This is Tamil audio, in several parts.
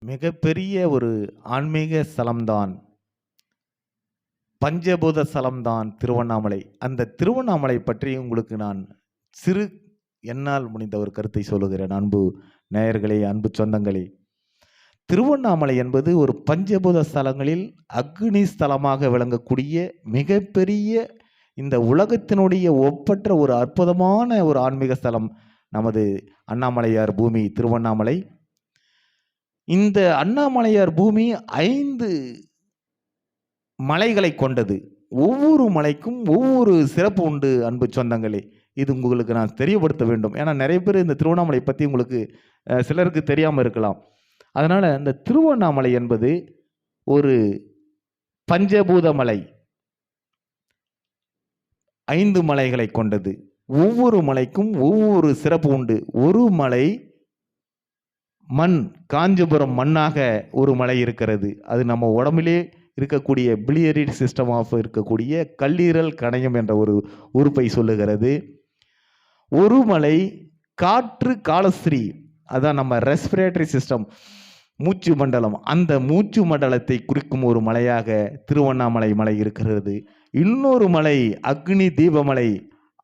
மிகப்பெரிய ஒரு ஆன்மீக ஸ்தலம்தான், பஞ்சபூத ஸ்தலம்தான் திருவண்ணாமலை. அந்த திருவண்ணாமலை பற்றி உங்களுக்கு நான் சிறு என்னால் முடிந்த ஒரு கருத்தை சொல்லுகிறேன். அன்பு நேயர்களே, அன்பு சொந்தங்களே, திருவண்ணாமலை என்பது ஒரு பஞ்சபூத ஸ்தலங்களில் அக்னி ஸ்தலமாக விளங்கக்கூடிய மிகப்பெரிய, இந்த உலகத்தினுடைய ஒப்பற்ற ஒரு அற்புதமான ஒரு ஆன்மீக ஸ்தலம் நமது அண்ணாமலையார் பூமி திருவண்ணாமலை. இந்த அண்ணாமலையார் பூமி 5 மலைகளை கொண்டது. ஒவ்வொரு மலைக்கும் ஒவ்வொரு சிறப்பு உண்டு. அன்பு சொந்தங்களே, இது உங்களுக்கு நான் தெரியப்படுத்த வேண்டும். ஏன்னா நிறைய பேர் இந்த திருவண்ணாமலை பற்றி உங்களுக்கு சிலருக்கு தெரியாமல் இருக்கலாம். அதனால் இந்த திருவண்ணாமலை என்பது ஒரு பஞ்சபூத மலை, 5 மலைகளை கொண்டது. ஒவ்வொரு மலைக்கும் ஒவ்வொரு சிறப்பு உண்டு. ஒரு மலை மண், காஞ்சிபுரம் மண்ணாக ஒரு மலை இருக்கிறது. அது நம்ம உடம்பிலே இருக்கக்கூடிய பிலியரி சிஸ்டம் ஆஃப் இருக்கக்கூடிய கல்லீரல் கணையம் என்ற ஒரு உறுப்பை சொல்லுகிறது. ஒரு மலை காற்று காலஸ்ரீ, அதான் நம்ம ரெஸ்பிரேட்டரி சிஸ்டம், மூச்சு மண்டலம், அந்த மூச்சு மண்டலத்தை குறிக்கும் ஒரு மலையாக திருவண்ணாமலை மலை இருக்கிறது. இன்னொரு மலை அக்னி தீபமலை,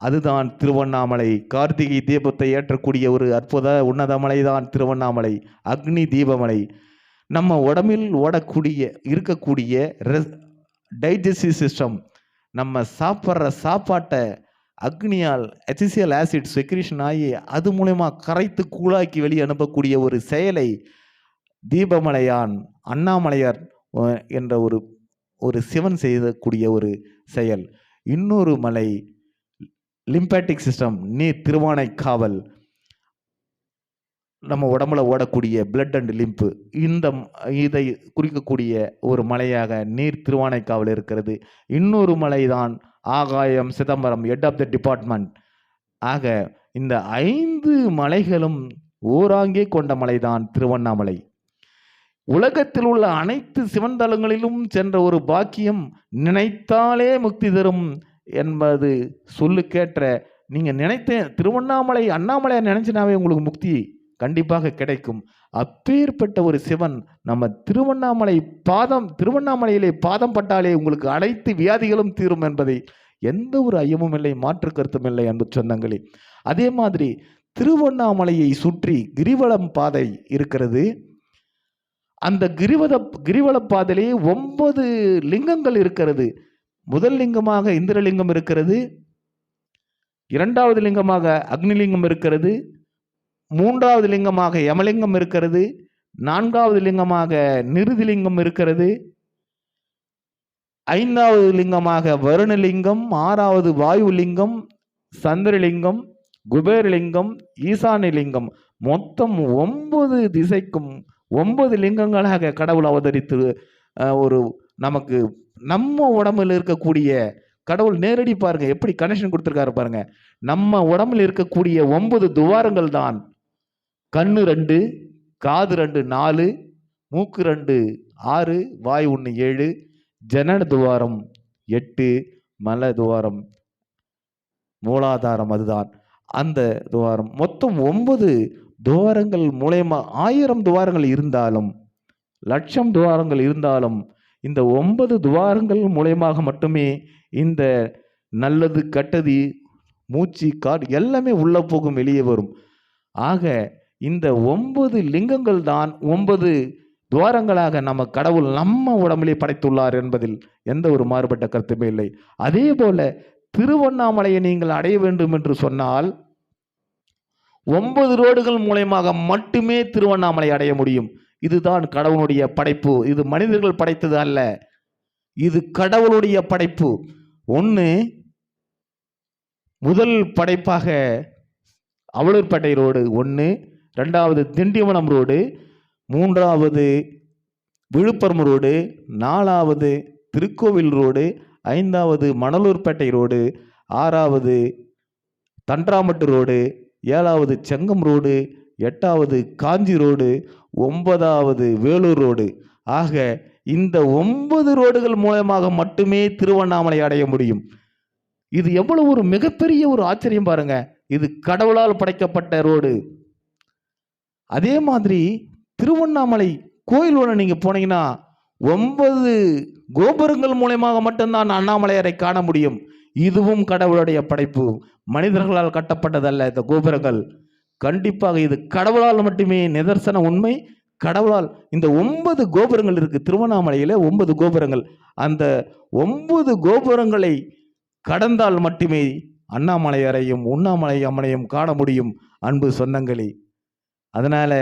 அதுதான் திருவண்ணாமலை. கார்த்திகை தீபத்தை ஏற்றக்கூடிய ஒரு அற்புத உன்னத மலை தான் திருவண்ணாமலை, அக்னி தீபமலை. நம்ம உடம்பில் இருக்கக்கூடிய டைஜஸ்டிவ் சிஸ்டம், நம்ம சாப்பிட்ற சாப்பாட்டை அக்னியால் எசிசியல் ஆசிட் செக்ரீஷன் ஆகி அது மூலமா கரைத்து கூழாக்கி வெளியே அனுப்பக்கூடிய ஒரு செயலை தீபமலையான் அண்ணாமலையார் என்ற ஒரு சிவன் செய்யக்கூடிய ஒரு செயல். இன்னொரு மலை லிம்பேட்டிக் சிஸ்டம், நீர் திருவானைக்காவல், நம்ம உடம்புல ஓடக்கூடிய பிளட் அண்ட் லிம்பு, இதை குறிக்கக்கூடிய ஒரு மலையாக நீர் திருவானைக்காவல் இருக்கிறது. இன்னொரு மலை தான் ஆகாயம் Chidambaram, head of the department. ஆக இந்த 5 மலைகளும் ஓராங்கே கொண்ட மலைதான் திருவண்ணாமலை. உலகத்தில் உள்ள அனைத்து சிவன் தலங்களிலும் சென்ற ஒரு பாக்கியம் நினைத்தாலே முக்தி தரும் என்பது சொல்லுக்கேற்ற, நீங்க நினைத்த திருவண்ணாமலை அண்ணாமலையை நினைச்சினாவே உங்களுக்கு முக்தி கண்டிப்பாக கிடைக்கும். அப்பேற்பட்ட ஒரு சிவன் நம்ம திருவண்ணாமலையிலே பாதம் பட்டாலே உங்களுக்கு அனைத்து வியாதிகளும் தீரும் என்பதை எந்த ஒரு ஐயமும் இல்லை, மாற்று கருத்தும் இல்லை. அன்பு சொந்தங்களே, அதே மாதிரி திருவண்ணாமலையை சுற்றி கிரிவலம் பாதை இருக்கிறது. அந்த கிரிவல பாதையிலே 9 லிங்கங்கள் இருக்கிறது. முதல் லிங்கமாக இந்திரலிங்கம் இருக்கிறது, 2வது லிங்கமாக அக்னிலிங்கம் இருக்கிறது, 3வது லிங்கமாக யமலிங்கம் இருக்கிறது, 4வது லிங்கமாக நிருதிலிங்கம் இருக்கிறது, 5வது லிங்கமாக வருணலிங்கம், 6வது வாயுலிங்கம், சந்திரலிங்கம், குபேரலிங்கம், ஈசானிலிங்கம். மொத்தம் 9 திசைக்கும் 9 லிங்கங்களாக கடவுள் அவதரித்து ஒரு நமக்கு நம்ம உடம்புல இருக்கக்கூடிய கடவுள் நேரடி பாருங்க எப்படி கனெக்ஷன் கொடுத்துருக்காரு பாருங்க. நம்ம உடம்புல இருக்கக்கூடிய 9 துவாரங்கள் தான். கண்ணு 2, காது 2, 4, மூக்கு 2, 6, வாய் 1, 7, ஜனன துவாரம் 8, மல துவாரம், மூலாதாரம், அதுதான் அந்த துவாரம். மொத்தம் 9 துவாரங்கள் மூலயமா 1000 துவாரங்கள் இருந்தாலும், லட்சம் துவாரங்கள் இருந்தாலும், இந்த 9 துவாரங்கள் மூலயமாக மட்டுமே இந்த நல்லது கெட்டது மூச்சு காடு எல்லாமே உள்ள போகும், வெளியே வரும். ஆக இந்த 9 லிங்கங்கள் தான் 9 துவாரங்களாக நம்ம கடவுள் நம்ம உடம்பிலே படைத்துள்ளார் என்பதில் எந்த ஒரு மாறுபட்ட கருத்துமே இல்லை. அதே போல திருவண்ணாமலையை நீங்கள் அடைய வேண்டும் என்று சொன்னால் 9 ரோடுகள் மூலயமாக மட்டுமே திருவண்ணாமலை அடைய முடியும். இதுதான் கடவுளுடைய படைப்பு. இது மனிதர்கள் படைத்தது அல்ல, இது கடவுளுடைய படைப்பு. முதல் படைப்பாக அவலூர்பேட்டை ரோடு 1, 2வது திண்டிவனம் ரோடு, 3வது விழுப்புரம் ரோடு, 4வது திருக்கோவில் ரோடு, 5வது மணலூர்பேட்டை ரோடு, 6வது தன்றாமட்டு ரோடு, 7வது செங்கம் ரோடு, 8வது காஞ்சி ரோடு, 9வது வேலூர் ரோடு. ஆக இந்த 9 ரோடுகள் மூலமாக மட்டுமே திருவண்ணாமலை அடைய முடியும். இது எவ்வளவு ஒரு மிகப்பெரிய ஒரு ஆச்சரியம் பாருங்க. இது கடவுளால் படைக்கப்பட்ட ரோடு. அதே மாதிரி திருவண்ணாமலை கோயில் உள்ள நீங்கள் போனீங்கன்னா 9 கோபுரங்கள் மூலமாக மட்டும்தான் அண்ணாமலையாரை காண முடியும். இதுவும் கடவுளுடைய படைப்பு, மனிதர்களால் கட்டப்பட்டதல்ல. இந்த கோபுரங்கள் கண்டிப்பாக இது கடவுளால் மட்டுமே நிதர்சன உண்மை. கடவுளால் இந்த 9 கோபுரங்கள் இருக்கு திருவண்ணாமலையில, 9 கோபுரங்கள். அந்த 9 கோபுரங்களை கடந்தால் மட்டுமே அண்ணாமலையாரையும் உண்ணாமலை அம்மனையும் காண முடியும் அன்பு சொந்தங்களே. அதனால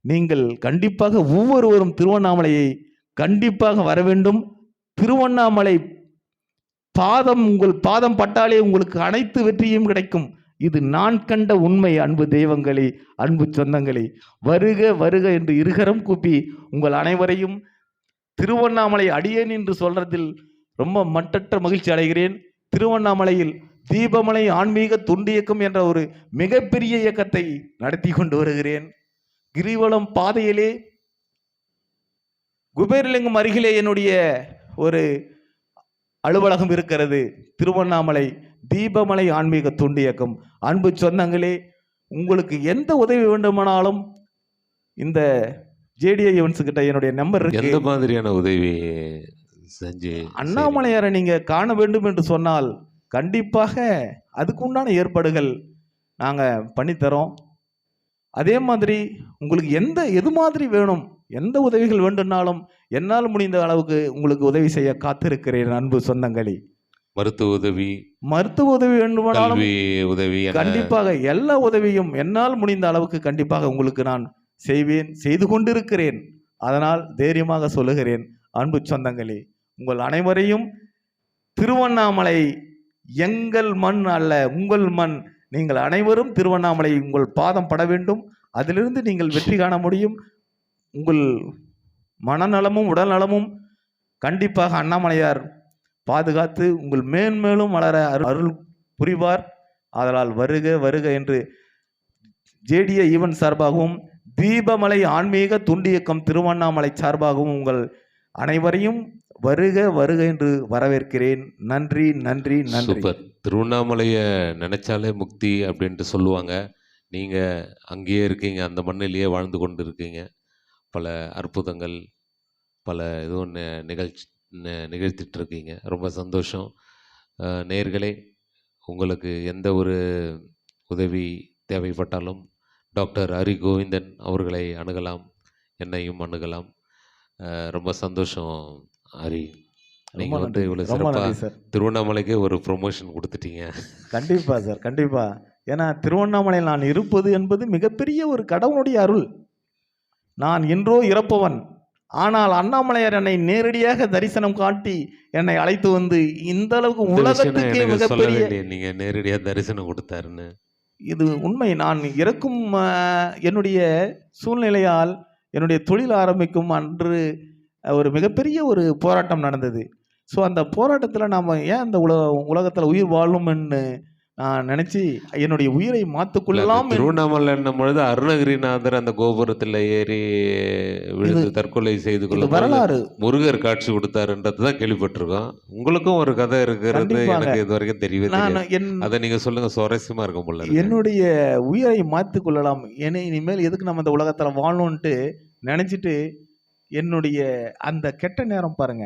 நீங்கள் கண்டிப்பாக ஒவ்வொருவரும் திருவண்ணாமலையை கண்டிப்பாக வர வேண்டும். திருவண்ணாமலை உங்கள் பாதம் பட்டாலே உங்களுக்கு அனைத்து வெற்றியும் கிடைக்கும். இது நான் கண்ட உண்மை அன்பு தெய்வங்களே, அன்பு சொந்தங்களே. வருக வருக என்று இருகரம் கூப்பி உங்கள் அனைவரையும் திருவண்ணாமலை அடியேன் என்று சொல்றதில் ரொம்ப மட்டற்ற மகிழ்ச்சி அடைகிறேன். திருவண்ணாமலையில் தீபமலை ஆன்மீக தொண்டு இயக்கம் என்ற ஒரு மிகப்பெரிய இயக்கத்தை நடத்தி கொண்டு வருகிறேன். கிரிவலம் பாதையிலே குபேரலிங்கம் அருகிலே என்னுடைய ஒரு அலுவலகம் இருக்கிறது. திருவண்ணாமலை தீபமலை ஆன்மீக தொண்டு இயக்கம். அன்பு சொந்தங்களே, உங்களுக்கு எந்த உதவி வேண்டுமானாலும் இந்த ஜேடிஐ ஈவென்ட்ஸ் கிட்ட என்னுடைய நம்பர் இருக்கு. எந்த மாதிரியான உதவி செஞ்சு அண்ணாமலையாரை நீங்க காண வேண்டும் என்று சொன்னால் கண்டிப்பாக அதுக்குண்டான ஏற்பாடுகள் நாங்க பண்ணித்தரோம். அதே மாதிரி உங்களுக்கு எது மாதிரி வேணும், எந்த உதவிகள் வேண்டும்னாலும் என்னால் முடிந்த அளவுக்கு உங்களுக்கு உதவி செய்ய காத்திருக்கிறேன் அன்பு சொந்தங்களே. மருத்துவ உதவி வேண்டுமானாலும் உதவி கண்டிப்பாக எல்லா உதவியும் என்னால் முடிந்த அளவுக்கு கண்டிப்பாக உங்களுக்கு நான் செய்வேன், செய்து கொண்டிருக்கிறேன். அதனால் தைரியமாக சொல்லுகிறேன் அன்பு சொந்தங்களே, உங்கள் அனைவரையும் திருவண்ணாமலை எங்கள் மண் அல்ல உங்கள் மண். நீங்கள் அனைவரும் திருவண்ணாமலை உங்கள் பாதம் பட வேண்டும். அதிலிருந்து நீங்கள் வெற்றி காண முடியும். உங்கள் மனநலமும் உடல் நலமும் கண்டிப்பாக அண்ணாமலையார் பாதுகாத்து உங்கள் மேன்மேலும் வளர அருள் புரிவார். அதனால் வருக வருக என்று ஜேடிஐ ஈவென்ட் சார்பாகவும் தீபமலை ஆன்மீக தொண்டு இயக்கம் திருவண்ணாமலை சார்பாகவும் உங்கள் அனைவரையும் வருக வருக என்று வரவேற்கிறேன். நன்றி நன்றி நன்றி. சூப்பர். திருவண்ணாமலையை நினைச்சாலே முக்தி அப்படின்ட்டு சொல்லுவாங்க. நீங்கள் அங்கேயே இருக்கீங்க, அந்த மண்ணிலேயே வாழ்ந்து கொண்டு இருக்கீங்க. பல அற்புதங்கள் பல இதுவும் நிகழ்த்திட்டு இருக்கீங்க. ரொம்ப சந்தோஷம். நேயர்களே, உங்களுக்கு எந்த ஒரு உதவி தேவைப்பட்டாலும் டாக்டர் ஹரி கோவிந்தன் அவர்களை அணுகலாம், என்னையும் அணுகலாம். ரொம்ப சந்தோஷம் ஹரி, நீங்கள் வந்து இவ்வளோ சிறப்பாக திருவண்ணாமலைக்கே ஒரு ப்ரொமோஷன் கொடுத்துட்டீங்க. கண்டிப்பாக சார், கண்டிப்பாக. ஏன்னா திருவண்ணாமலையில் நான் இருப்பது என்பது மிகப்பெரிய ஒரு கடவுளுடைய அருள். நான் இன்றோ இறப்பவன், ஆனால் அண்ணாமலையார் என்னை நேரடியாக தரிசனம் காட்டி என்னை அழைத்து வந்து இந்த அளவுக்கு உலகத்துக்கே மிகப்பெரிய, நீங்க நேரடியாக தரிசனம் கொடுத்தாருன்னு. இது உண்மை. நான் இறக்கும் என்னுடைய சூழ்நிலையால் என்னுடைய தொழில் ஆரம்பிக்கும் அன்று ஒரு மிகப்பெரிய ஒரு போராட்டம் நடந்தது. ஸோ அந்த போராட்டத்தில் நாம் ஏன் அந்த உலகத்தில் உயிர் வாழணும்னு நான் நினச்சி என்னுடைய உயிரை மாற்றிக்கொள்ளலாம். திருவண்ணாமலை என்னும் பொழுது அருணகிரிநாதர் அந்த கோபுரத்தில் ஏறி விழுந்து தற்கொலை செய்து கொள்ள வரலாறு முருகர் காட்சி கொடுத்தாருன்றது தான் கேள்விப்பட்டிருக்கோம். உங்களுக்கும் ஒரு கதை இருக்கிறது, எனக்கு இது வரைக்கும் தெரியவே. அதை நீங்க சொல்லுங்க, சுவாரஸ்யமா இருக்கும் போல. என்னுடைய உயிரை மாற்றிக்கொள்ளலாம், ஏன்னா இனிமேல் எதுக்கு நம்ம இந்த உலகத்தில் வாழணும்ட்டு நினைச்சிட்டு என்னுடைய அந்த கெட்ட நேரம் பாருங்க,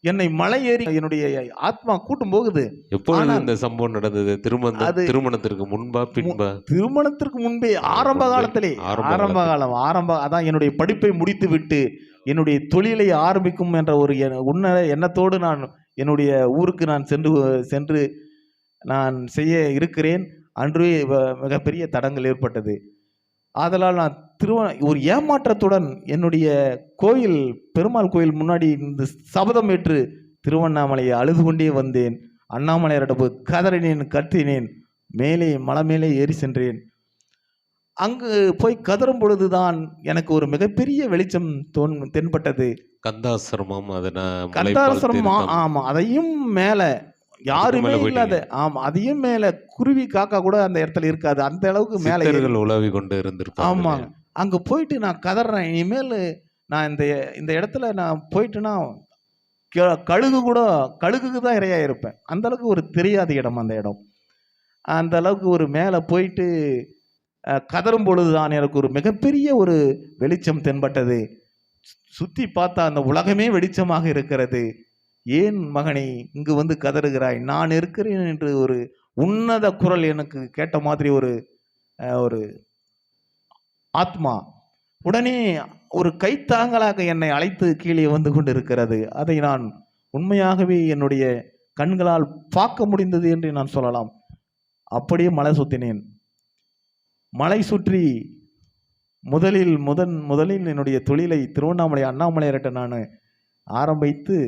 என்னை மலை ஏறி என்னுடைய ஆத்மா கூட்டும் போகுது. எப்பொழுது இந்த சம்பவம் நடந்தது? திருமணத்திற்கு முன்பா பின்பா? திருமணத்திற்கு முன்பே, ஆரம்ப காலத்திலே. அதான் என்னுடைய படிப்பை முடித்து விட்டு என்னுடைய தொழிலை ஆரம்பிக்கும் என்ற ஒரு எண்ணத்தோடு நான் என்னுடைய ஊருக்கு நான் சென்று நான் செய்ய இருக்கிறேன். அன்று மிகப்பெரிய தடங்கள் ஏற்பட்டது. ஆதலால் நான் ஒரு ஏமாற்றத்துடன் என்னுடைய கோயில், பெருமாள் கோயில் முன்னாடி இந்த சபதம் ஏற்று திருவண்ணாமலையை அழுது கொண்டே வந்தேன். அண்ணாமலையாரிடம் கதறினேன், கத்தினேன். மலை மேலே ஏறி சென்றேன். அங்கு போய் கதறும் பொழுதுதான் எனக்கு ஒரு மிகப்பெரிய வெளிச்சம் தென்பட்டது. கந்தாசிரமம், ஆமா, அதையும் மேல யாருமே இல்லாத, ஆமா, அதையும் மேல குருவி காக்கா கூட அந்த இடத்துல இருக்காது, அந்த அளவுக்கு மேல உலாவி கொண்டு இருந்திருப்பாங்க. ஆமா, அங்க போயிட்டு நான் கதறேன், இனிமேல் நான் இந்த இடத்துல நான் போயிட்டுனா கழுகுக்கு தான் இரையா இருப்பேன். அந்த அளவுக்கு ஒரு தெரியாத இடம் அந்த இடம். அந்த அளவுக்கு ஒரு மேலே போயிட்டு கதறும் பொழுதுதான் எனக்கு ஒரு மிகப்பெரிய ஒரு வெளிச்சம் தென்பட்டது. சுத்தி பார்த்தா அந்த உலகமே வெளிச்சமாக இருக்கிறது. ஏன் மகனே இங்கு வந்து கதறுகிறாய்? நான் இருக்கிறேன் என்று ஒரு உன்னத குரல் எனக்கு கேட்ட மாதிரி ஒரு ஒரு ஆத்மா உடனே ஒரு கைத்தாங்கலாக என்னை அழைத்து கீழே வந்து கொண்டிருக்கிறது. அதை நான் உண்மையாகவே என்னுடைய கண்களால் பார்க்க முடிந்தது என்று நான் சொல்லலாம். அப்படியே மலை சுத்தினேன். மலை சுற்றி முதலில் என்னுடைய தொழிலை திருவண்ணாமலை அண்ணாமலையார்கிட்ட நான் ஆரம்பித்து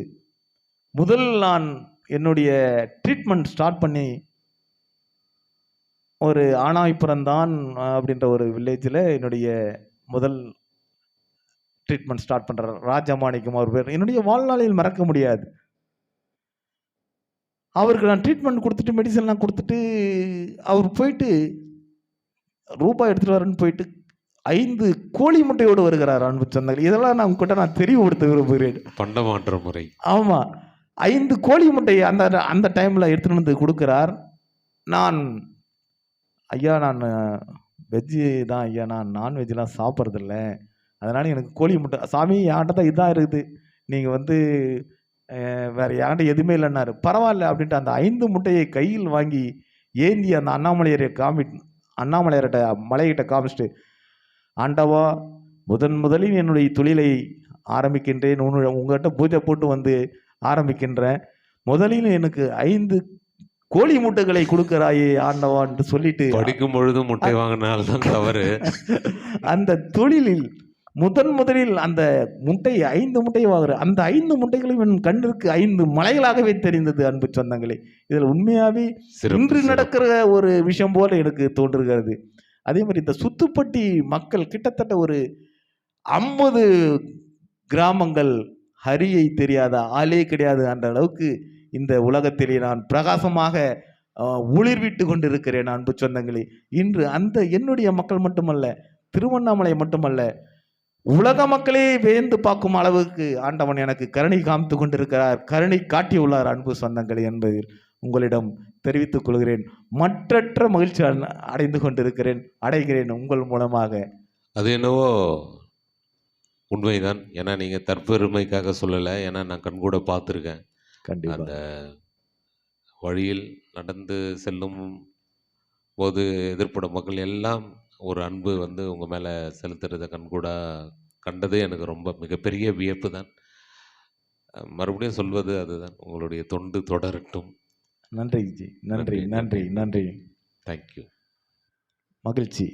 நான் என்னுடைய ட்ரீட்மெண்ட் ஸ்டார்ட் பண்ணி ஒரு ஆனாய்ப்புறந்தான் அப்படின்ற ஒரு வில்லேஜில் என்னுடைய முதல் ட்ரீட்மெண்ட் ஸ்டார்ட் பண்ணுறார். ராஜமாணிக்கம் அவர் பேர். என்னுடைய வாழ்நாளில் மறக்க முடியாது. அவருக்கு நான் ட்ரீட்மெண்ட் கொடுத்துட்டு மெடிசன்லாம் கொடுத்துட்டு அவர் போயிட்டு ரூபாய் எடுத்துகிட்டு வரேன்னு போயிட்டு 5 கோழி முட்டையோடு வருகிறார். அன்பு சொந்தங்கள், இதெல்லாம் நான் உங்ககிட்ட நான் தெளிவுபடுத்த விரும்புகிறேன். பண்டமாற்ற முறை. ஆமாம், 5 கோழி முட்டையை அந்த டைமில் எடுத்துகிட்டு வந்து கொடுக்குறார். நான் ஐயா நான் வெஜ்ஜு தான் ஐயா, நான் நான்வெஜ்லாம் சாப்பிட்றதில்ல, அதனால் எனக்கு கோழி முட்டை சாமி என்கிட்ட தான் இதாக இருக்குது, நீங்கள் வந்து வேறு என்கிட்ட எதுவுமே இல்லைன்னாரு. பரவாயில்ல அப்படின்ட்டு அந்த 5 முட்டையை கையில் வாங்கி ஏந்தி அந்த அண்ணாமலையார்கிட்ட மலைகிட்ட காமிச்சிட்டு, ஆண்டவா முதலில் என்னுடைய தொழிலை ஆரம்பிக்கின்றேன், உங்கள்கிட்ட பூஜை போட்டு வந்து ஆரம்பிக்கின்றேன், முதலில் எனக்கு 5 கோழி முட்டைகளை கொடுக்கிறாயே ஆண்டவான்னு சொல்லிட்டு படிக்கும் பொழுது முட்டை வாங்கினால்தான் தவறு. அந்த தொழிலில் முதலில் அந்த 5 முட்டையை வாங்குற அந்த 5 முட்டைகளும் என் கண்ணிற்கு 5 மலைகளாகவே தெரிந்தது. அன்பு சொந்தங்களே, இதில் உண்மையாகவே இன்று நடக்கிற ஒரு விஷயம் போல எனக்கு தோன்றுகிறது. அதே மாதிரி இந்த சுத்துப்பட்டி மக்கள் கிட்டத்தட்ட ஒரு 50 கிராமங்கள் ஹரியை தெரியாத ஆளே கிடையாது என்ற அளவுக்கு இந்த உலகத்திலே நான் பிரகாசமாக ஒளிர்விட்டு கொண்டிருக்கிறேன். அன்பு சொந்தங்களே, இன்று அந்த என்னுடைய மக்கள் மட்டுமல்ல, திருவண்ணாமலை மட்டுமல்ல, உலக மக்களே வேந்து பார்க்கும் அளவுக்கு ஆண்டவன் எனக்கு கருணை காமித்து கொண்டிருக்கிறார், கருணை காட்டியுள்ளார். அன்பு சொந்தங்களே என்பதில் உங்களிடம் தெரிவித்துக் கொள்கிறேன். மற்றற்ற மகிழ்ச்சி அடைகிறேன் உங்கள் மூலமாக. அது என்னவோ உண்மைதான். ஏன்னா நீங்கள் தற்பெருமைக்காக சொல்லலை, ஏன்னா நான் கண்கூட பார்த்துருக்கேன். அந்த வழியில் நடந்து செல்லும் போது எதிர்ப்படும் மக்கள் எல்லாம் ஒரு அன்பு வந்து உங்கள் மேலே செலுத்துறதை கண்கூட கண்டது எனக்கு ரொம்ப மிகப்பெரிய வியப்பு தான். மறுபடியும் சொல்வது அதுதான், உங்களுடைய தொண்டு தொடரட்டும். நன்றி ஜி, நன்றி நன்றி நன்றி. தேங்க்யூ. மகிழ்ச்சி.